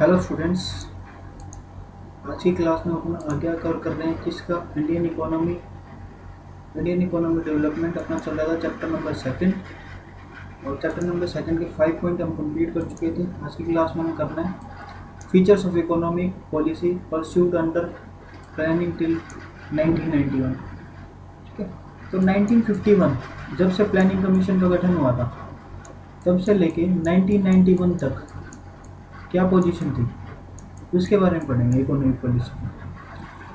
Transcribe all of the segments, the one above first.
Hello students. आज की class में अपना आगे कवर कर रहे हैं किसका इंडियन इकोनॉमी डेवलपमेंट अपना चल रहा था चैप्टर नंबर सेकंड। और चैप्टर नंबर सेकंड के 5 पॉइंट हम कंप्लीट कर चुके थे। आज की क्लास में हमें करना है features of economic policy pursued under planning till 1991। ठीक है, तो 1951 जब से प्लानिंग कमीशन का गठन हुआ था तब से लेके 1991 तक क्या पोजीशन थी उसके बारे में पढ़ेंगे। Economic policy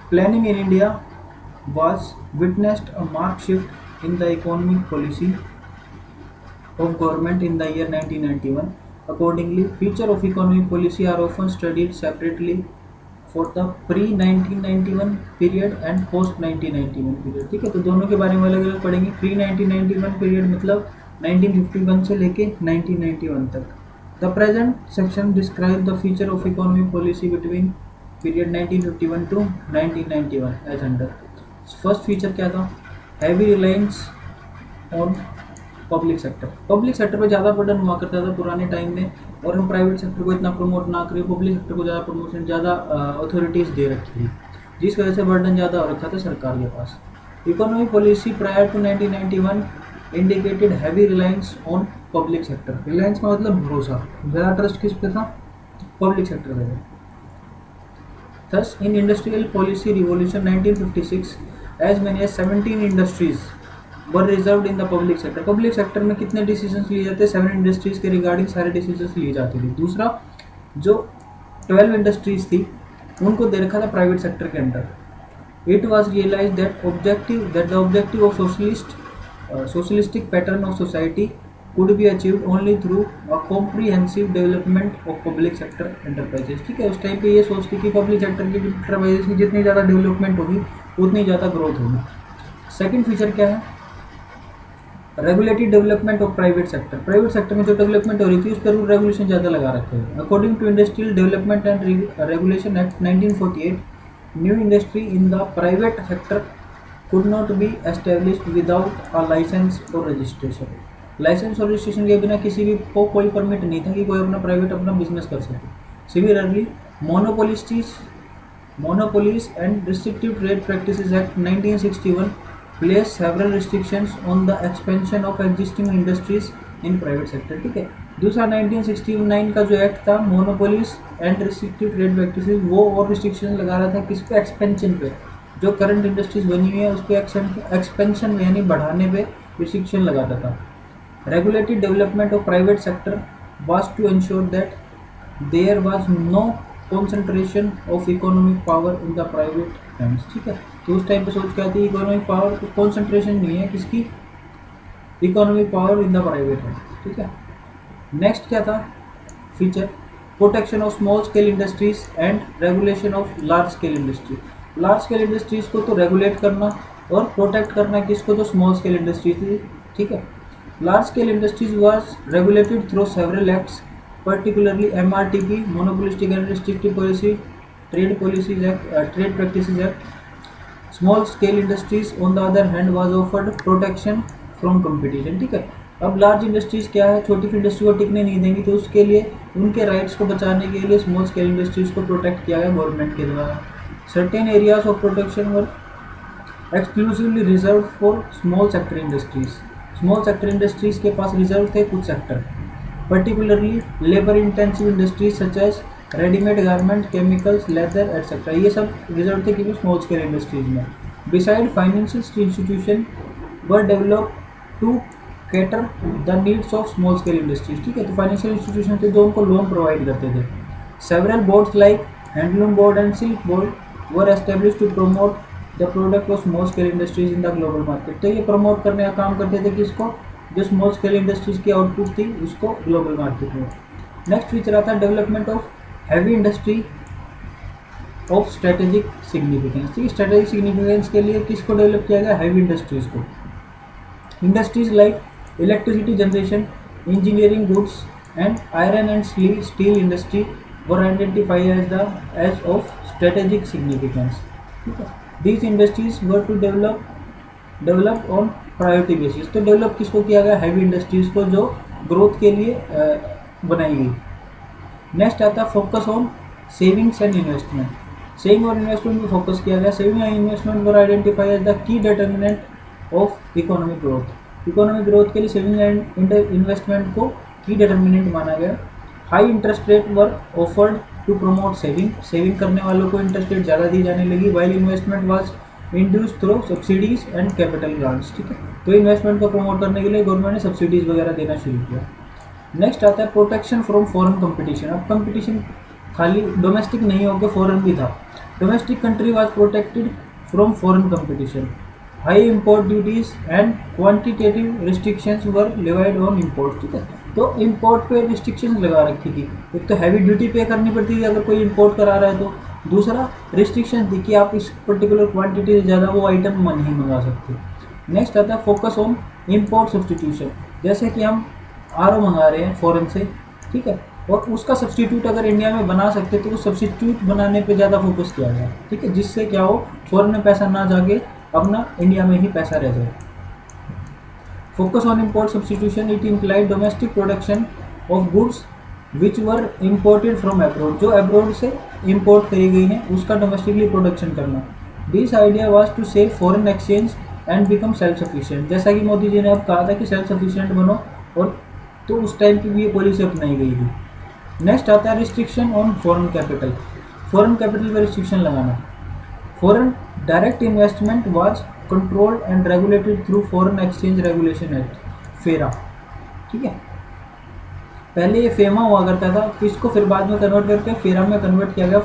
planning in India was witnessed a marked shift in the economic policy of government in the year 1991. Accordingly, features of economic policy are often studied separately for the pre-1991 period and post-1991 period। ठीक है, तो दोनों के बारे में अलग अलग पढ़ेंगे। प्री 1991 पीरियड मतलब 1951 से लेके 1991 तक। The present section describe the feature of economic policy between period 1951 to 1991 as under. First feature क्या था? Heavy reliance on public sector. Public sector पे ज़्यादा बर्डन हुआ करता था पुराने टाइम में, और हम प्राइवेट सेक्टर को इतना प्रमोट ना करें, पब्लिक सेक्टर को ज़्यादा प्रमोशन, ज़्यादा अथॉरिटीज़ दे रखी थी, जिस वजह से बर्डन ज़्यादा हो रखा था सरकार के पास। Economic policy prior to 1991 indicated heavy reliance on public sector. Reliance का मतलब भरोसा, ज़्यादा ट्रस्ट किस पे था? पब्लिक सेक्टर पे। Thus, in industrial policy revolution 1956, as many as 17 industries were reserved in the public sector। Public sector में कितने डिसीजंस लिए जाते? 7 इंडस्ट्रीज के रिगार्डिंग सारे डिसीजंस लिए जाते थे। दूसरा, जो 12 इंडस्ट्रीज थी उनको दे रखा था प्राइवेट सेक्टर के under. It was realize that the objective of socialistic pattern of society could be achieved only through a comprehensive development of public sector enterprises। ठीक है, उस टाइम पे ये सोचती कि पब्लिक सेक्टर की इंटरप्राइजेस की जितनी ज़्यादा डेवलपमेंट होगी उतनी ज़्यादा ग्रोथ होगी। सेकंड फीचर क्या है? Regulated development of private sector. Private sector में जो डेवलपमेंट हो रही थी उस पर रूल रेगुलेशन ज़्यादा लगा रखे हैं। According to industrial development and regulation act 1948, new industry in the private sector could not be established without a license or registration। License और रजिस्ट्रेशन के बिना किसी भी को कोई परमिट नहीं था कि कोई अपना प्राइवेट अपना बिजनेस कर सके। Similarly, monopolies and restrictive trade practices act 1961 place several restrictions on the expansion of existing industries in private sector. ठीक है, दूसरा 1969 का जो एक्ट था monopolies and restrictive trade practices, वो और रिस्ट्रिक्शन लगा रहा था किस पे? एक्सपेंशन पे। जो करंट इंडस्ट्रीज बनी हुई है उस पर एक्सपेंशन में यानी बढ़ाने पे रिस्ट्रिक्शन लगाता था। Regulated development of private sector was to ensure that there was no concentration of economic power in the private hands। ठीक है, तो उस टाइम पे सोच क्या थी? इकोनॉमिक पावर कॉन्सेंट्रेशन नहीं है किसकी? Economic power in the private hands. ठीक है, नेक्स्ट क्या था feature? Protection of small scale industries and regulation of large scale industry. Large scale industries को तो रेगुलेट करना और प्रोटेक्ट करना किसको? तो स्मॉल स्केल इंडस्ट्री थी। ठीक है, large scale industries was regulated through several acts, particularly MRTP monopolistic and restrictive policy, trade policies act, trade practices act। small scale industries on the other hand was offered protection from competition। ठीक है, अब large industries क्या है? छोटी industry को टिकने नहीं देंगी, तो उसके लिए उनके राइट्स को बचाने के लिए स्मॉल स्केल इंडस्ट्रीज को प्रोटेक्ट किया गया गवर्नमेंट के द्वारा। Certain areas of protection were exclusively reserve for small sector industries. Small sector industries के पास रिजर्व थे कुछ sector, particularly labour intensive industries such as readymade garment, chemicals, leather etcetera. ये सब रिजर्व थे कि स्मॉल स्केल इंडस्ट्रीज में। Beside financial institution were develop to cater the needs of small scale industries. ठीक है, तो फाइनेंशियल इंस्टीट्यूशन थे जो उनको लोन प्रोवाइड करते थे। Several boards like handloom board and silk board were establish to promote the product of small scale industries in the global market. तो ये प्रमोट करने का काम करते थे किसको? जो स्मॉल स्केल इंडस्ट्रीज की आउटपुट थी उसको ग्लोबल मार्केट में। नेक्स्ट फीचर आता है development of heavy industry of strategic significance. ठीक है, स्ट्रेटेजिक सिग्निफिकेंस के लिए किसको डेवलप किया गया? हैवी इंडस्ट्रीज को। Industries like electricity generation, engineering goods and iron and steel industry were identified as of strategic significance. ठीक है, These industries were to develop on priority basis. तो डेवलप किसको किया गया? हैवी इंडस्ट्रीज को, जो ग्रोथ के लिए बनाई गई। नेक्स्ट आता है focus on savings and investment. Saving और इन्वेस्टमेंट पर फोकस किया गया। Saving and investment were identify as the key determinant of economic growth. Economic growth के लिए सेविंग एंड इन्वेस्टमेंट को की डिटर्मिनेंट माना गया। High interest rate were offered to promote saving. Saving करने वालों को इंटरेस्ट रेट ज़्यादा दी जाने लगी। While investment was induced through subsidies and capital grants. ठीक है, तो इन्वेस्टमेंट को प्रमोट करने के लिए गवर्नमेंट ने सब्सिडीज वगैरह देना शुरू किया। नेक्स्ट आता है प्रोटेक्शन फ्रॉम फॉरेन कंपटीशन। अब कंपटीशन खाली डोमेस्टिक नहीं होकर फॉरेन भी था। Domestic country was protected from foreign competition. High import duties and quantitative restrictions were levied on import. ठीक है, तो इम्पोर्ट पे रिस्ट्रिक्शंस लगा रखी थी। एक तो हैवी ड्यूटी पे करनी पड़ती थी अगर कोई इम्पोर्ट करा रहा है तो, दूसरा रिस्ट्रिक्शन थी कि आप इस पर्टिकुलर क्वांटिटी से ज़्यादा वो आइटम नहीं मंगा सकते। नेक्स्ट आता है फोकस ऑन इम्पोर्ट सब्सटीट्यूशन। जैसे कि हम आर ओ मंगा रहे हैं फॉरेन से, ठीक है, और उसका सब्सटीट्यूट अगर इंडिया में बना सकते तो उस सब्सटीट्यूट बनाने पे ज़्यादा फोकस किया गया। ठीक है, जिससे क्या हो, फॉरेन में पैसा ना जाके अपना इंडिया में ही पैसा रह जाए। Focus on import substitution it implied domestic production of goods which were imported from abroad. जो अब्रोड से इम्पोर्ट करी गई हैं उसका डोमेस्टिकली प्रोडक्शन करना। This idea was to save foreign exchange and become self sufficient. जैसा कि मोदी जी ने अब कहा था कि सेल्फ सफिशिएंट बनो, और तो उस टाइम की भी ये पॉलिसी अपनाई गई थी। नेक्स्ट आता है restriction on foreign capital. Foreign capital पर रिस्ट्रिक्शन लगाना। Foreign direct investment was controlled and regulated through foreign exchange regulation act, फेरा। ठीक है, पहले ये फेमा हुआ करता था, इसको फिर बाद में कन्वर्ट करके फेरा में कन्वर्ट किया गया।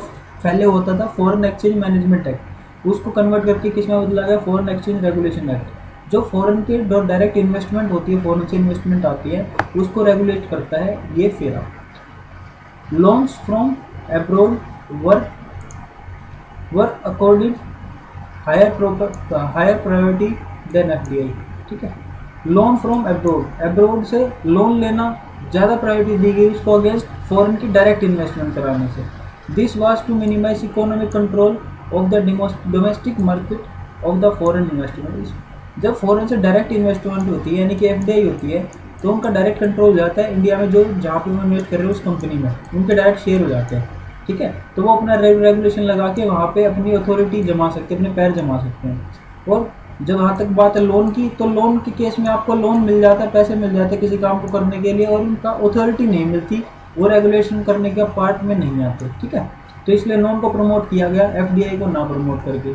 पहले होता था फॉरेन एक्सचेंज मैनेजमेंट एक्ट, उसको कन्वर्ट करके किस में बदला गया, फॉरेन एक्सचेंज रेगुलेशन एक्ट। जो फॉरेन के जो डायरेक्ट इन्वेस्टमेंट होती है, फॉरेन से इन्वेस्टमेंट आती है, उसको रेगुलेट करता है ये FERA. Loans from abroad were according higher priority than FDI. ठीक है, लोन फ्रॉम अब्रोड, अब्रोड से लोन लेना ज़्यादा प्रायोरिटी दी गई उसको अगेंस्ट फॉरेन की डायरेक्ट इन्वेस्टमेंट कराने से। This was to minimise economic control of the domestic market of the foreign investment. जब फॉरेन से डायरेक्ट इन्वेस्टमेंट होती है यानी कि एफडीआई होती है, तो उनका डायरेक्ट कंट्रोल हो जाता है इंडिया में, जो जहाँ पे वो इन्वेस्ट कर रहे हो उस कंपनी में उनके डायरेक्ट शेयर हो जाते हैं। ठीक है, तो वो अपना रेगुलेशन लगा के वहाँ पे अपनी अथॉरिटी जमा सकते हैं, अपने पैर जमा सकते हैं। और जब वहाँ तक बात है लोन की, तो लोन के केस में आपको लोन मिल जाता है, पैसे मिल जाते हैं किसी काम को करने के लिए, और उनका अथॉरिटी नहीं मिलती, वो रेगुलेशन करने के पार्ट में नहीं आते। ठीक है, तो इसलिए लोन को प्रमोट किया गया, एफडीआई को ना प्रमोट करके।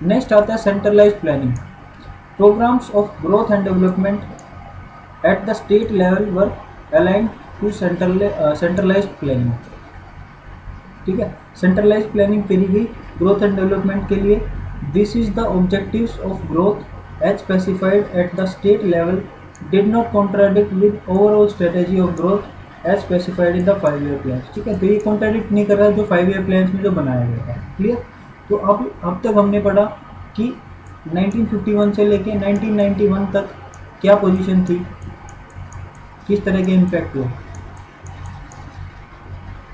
नेक्स्ट आता है centralise planning. Programmes of growth and development at the state level were aligned to centralise planning. ठीक है, सेंट्रलाइज प्लानिंग करी गई ग्रोथ एंड डेवलपमेंट के लिए। This is the objectives of growth as specified at the state level did not contradict with overall strategy of growth as specified in the 5 year plan. ठीक है, तो ये contradict नहीं कर रहा है जो 5 ईयर प्लान में जो बनाया गया है। क्लियर, तो अब तक हमने पढ़ा कि 1951 से लेके 1991 तक क्या पोजीशन थी, किस तरह के इम्पैक्ट हुए।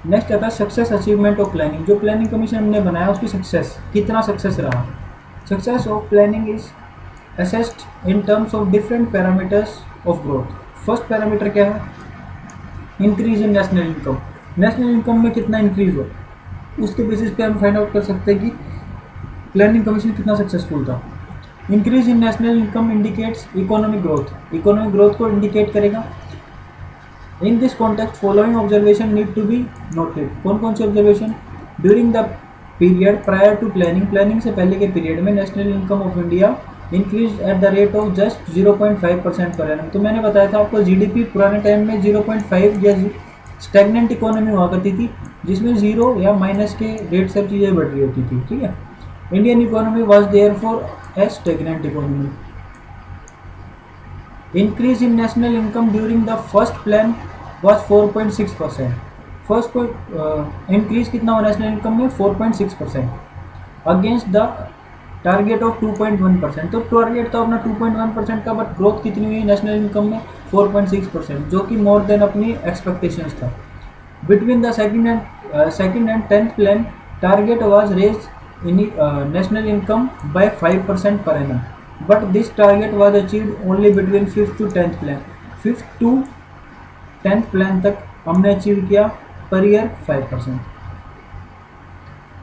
नेक्स्ट आता है सक्सेस अचीवमेंट ऑफ प्लानिंग। जो प्लानिंग कमीशन हमने बनाया उसकी सक्सेस, कितना सक्सेस रहा। Success of planning is assessed in terms of different parameters of growth. First parameter क्या है, increase in national income. National income में कितना इंक्रीज हुआ, उसके बेसिस पे हम फाइंड आउट कर सकते हैं कि प्लानिंग कमीशन कितना सक्सेसफुल था। Increase in national income indicates economic growth, economic growth को इंडिकेट करेगा। In this context following observation need to be noted. कौन कौन से observation, during the period prior to planning, planning से पहले के पीरियड में national income of India increase at the rate of just 0.5% per annum. तो मैंने बताया था आपको जीडीपी पुराने टाइम में 0.5 या स्टैग्नेंट इकोनॉमी हुआ करती थी, जिसमें 0 या माइनस के रेट सब चीज़ें बढ़ रही होती थी। ठीक है, Indian economy was therefore A stagnant economy. Increase in national income during the first plan was 4.6%. First increase कितना हुआ नेशनल इनकम में, 4.6% अगेंस्ट द टारगेट ऑफ 2.1%। तो टारगेट था अपना 2.1% का, बट ग्रोथ कितनी हुई नेशनल इनकम में, 4.6%, जो कि मोर देन अपनी एक्सपेक्टेशंस था। Between the second and 10th plan target was raise in national income by 5% per annum, but this target was achieved only between 5th to 10th plan। 5th to 10th plan तक हमने achieve किया per year 5%.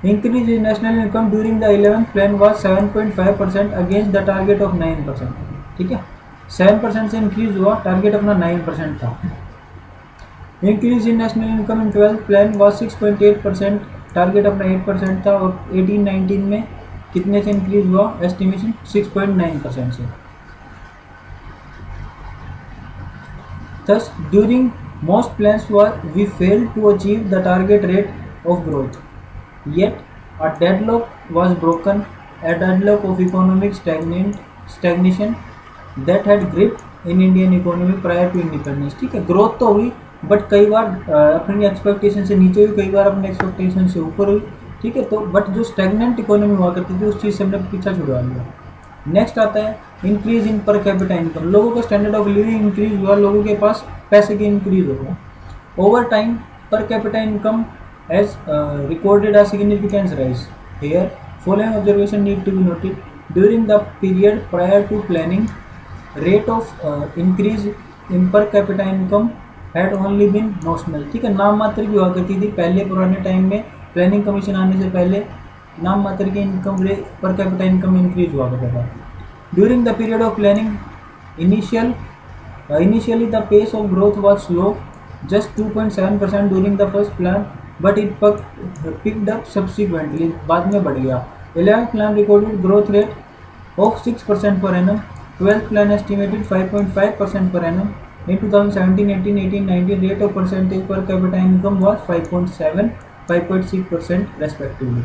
Increase in national income during the 11th plan was 7.5% against the target of 9%. ठीक है, 7% से increase हुआ, target अपना 9% था. Increase in national income in 12th plan was 6.8%, target अपना 8% था. और 18-19 में कितने से इंक्रीज हुआ एस्टिमेशन? 6.9% से. Thus, during most plans we failed to achieve the target rate of growth. Yet, a deadlock was broken, a deadlock of economic stagnation that had gripped in Indian economy prior to independence. ठीक है, growth तो हुई but कई बार अपनी expectation से नीचे हुई, कई बार अपने एक्सपेक्टेशन से ऊपर हुई. ठीक है, तो बट जो स्टैग्नेंट इकोनॉमी हुआ करती थी उस चीज़ से हमने पीछा छुड़वा लिया. नेक्स्ट आता है increase in per capita income. लोगों का स्टैंडर्ड ऑफ लिविंग इंक्रीज हुआ, लोगों के पास पैसे की इंक्रीज हो गया. Over time per capita income has recorded a significant rise. Here, following observation need to be noted. During the period prior to planning, rate of increase in per capita income had only been notional. ठीक है, नाम मात्र की हुआ करती थी पहले पुराने टाइम में. प्लानिंग कमीशन आने से पहले नाम मात्र की income rate per capita income increase हुआ करता था. During the period of planning initially the pace of growth was slow, just 2.7% during the first plan, but it picked up subsequently. बाद में बढ़ गया. 11th plan recorded growth rate of 6% per annum. 12th plan estimated 5.5% per annum. In 2017, 18, 18, 19 rate of percentage per capita income was 5.7, 5.6% respectively.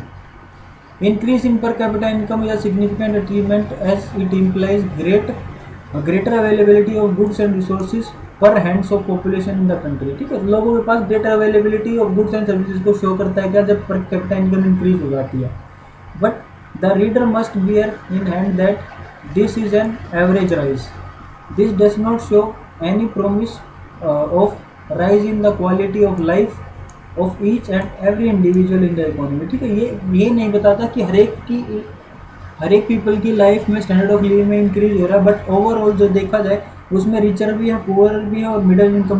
Increase in per capita income is a significant achievement as it implies greater availability of goods and resources पर hands of population in the country. ठीक है, लोगों के पास greater availability of goods and services को show करता है क्या? जब पर कैपिटा इनकम इंक्रीज हो जाती है. But the reader must bear in hand that this is an average rise. This does not show any promise of rise in the quality of life of each and every individual in the economy. ठीक है, ये नहीं बताता कि हर एक people की life में standard of living में इंक्रीज हो रहा है. बट ओवरऑल जो देखा जाए उसमें रिचर भी है, पुअर भी है और मिडिल इनकम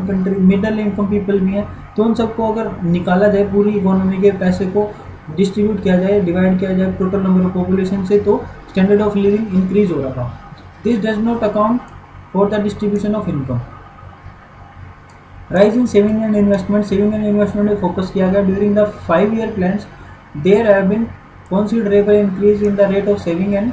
पीपल भी हैं. तो उन सबको अगर निकाला जाए, पूरी इकोनॉमी के पैसे को डिस्ट्रीब्यूट किया जाए, डिवाइड किया जाए टोटल नंबर ऑफ पॉपुलेशन से, तो स्टैंडर्ड ऑफ लिविंग इंक्रीज हो रहा था. This does not account for the distribution of income. Rise in saving and investment में फोकस किया गया. During the 5-year plans there have been considerable increase in the rate of saving and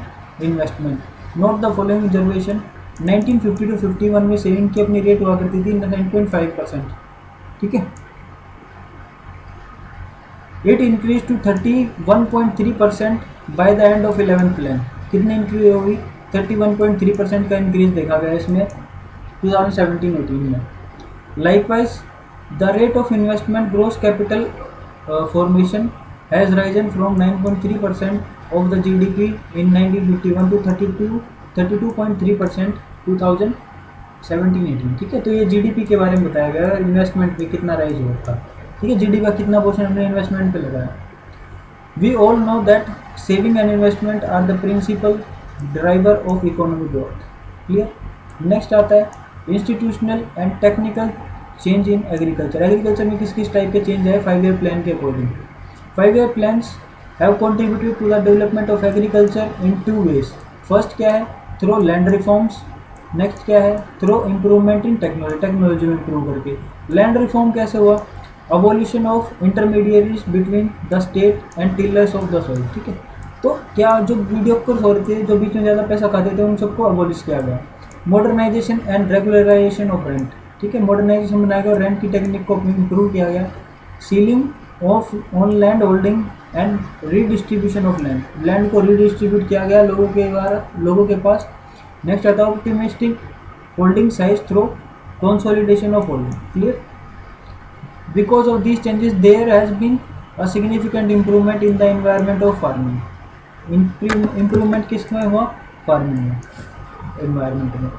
investment. Note the following observation. 1950 to 51 में saving की अपनी rate हुआ करती थी 9.5%. ठीक है, it increase to 31.3% by the end of 11th plan. कितने increase होगी? 31.3% का इंक्रीज देखा गया इसमें 2017-18 में. Likewise the rate of investment gross capital formation has risen from 9.3% of the GDP in 1951 to 32.3% 2017-18. ठीक है, तो ये GDP के बारे में बताया गया है. इन्वेस्टमेंट में कितना राइज हुआ था. ठीक है, GDP का कितना पोर्शन हमने इन्वेस्टमेंट पे लगाया. We all know that saving and investment are the principal driver of economic growth. Clear. Next आता है institutional and technical change in agriculture. Agriculture में किस किस टाइप के चेंज है 5-year प्लान के according. 5-year plans have contributed to the development of agriculture in 2 ways. First क्या है? Through land reforms. Next क्या है? Through improvement in टेक्नोलॉजी में improve करके. Land reform कैसे हुआ? Abolition of intermediaries between the state and tillers of the soil. ठीक है, तो क्या जो मीडियोकर हो रहे थे, जो बीच में ज़्यादा पैसा खाते थे, उन सबको अबॉलिश किया गया. Modernisation and regularisation of rent. ठीक है, मॉडर्नाइजेशन बनाया गया, रेंट की टेक्निक को इम्प्रूव किया गया. Ceiling of on land holding and redistribution of land. Land को रीडिस्ट्रीब्यूट किया गया लोगों के पास. नेक्स्ट आता है optimistic holding size through consolidation of holding. Clear. Because of these changes there has been a significant improvement in the environment of farming. Improvement किसमें हुआ? फार्मिंग में, एनवायरनमेंट में.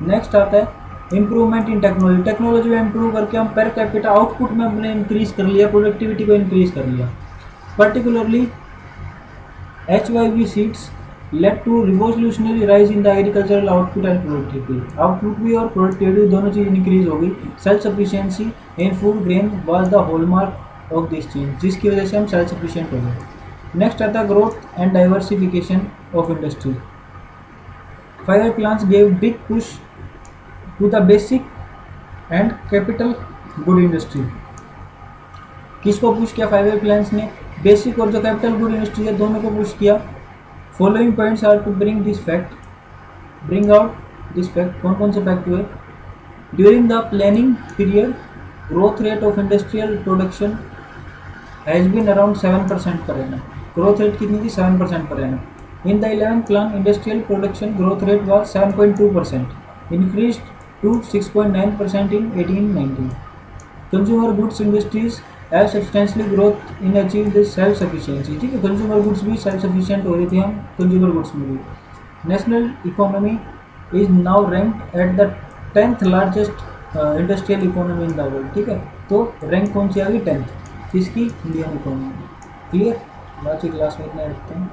नेक्स्ट आता है इम्प्रूवमेंट इन टेक्नोलॉजी. टेक्नोलॉजी में improve करके हम per capita output में हमने इंक्रीज कर लिया, प्रोडक्टिविटी को इंक्रीज कर लिया. Particularly HYV seeds led to revolutionary rise in the agricultural output and productivity. Output भी और प्रोडक्टिविटी दोनों चीज़ इंक्रीज हो गई. Self sufficiency in food grain was the hallmark of this change, जिसकी वजह से हम सेल्फ सफिशिएंट हो गए। नेक्स्ट आता है growth and diversification of industry. 5 plans gave big push to the basic and capital good industry। किसको पुश किया 5 प्लान्स ने? बेसिक और जो कैपिटल गुड इंडस्ट्री है दोनों को पुश किया। Following points are to bring out this fact. कौन कौन से फैक्ट हुए? During the planning period growth rate of industrial production has been around 7% per annum. Growth rate कितनी थी? 7% per annum. In the 11th plan industrial production growth rate was 7.2%, increase to 6.9% in 18-19। Consumer goods industries have substantially growth in achieve this self sufficiency. ठीक है, consumer goods भी self sufficient हो रही थी हम consumer goods में भी। National economy is now ranked at the 10th largest industrial economy in the world. ठीक है, तो रैंक कौन सी आ गई? 10th। किसकी? Indian economy. क्लियर? आज की क्लास में इतना रखते हैं।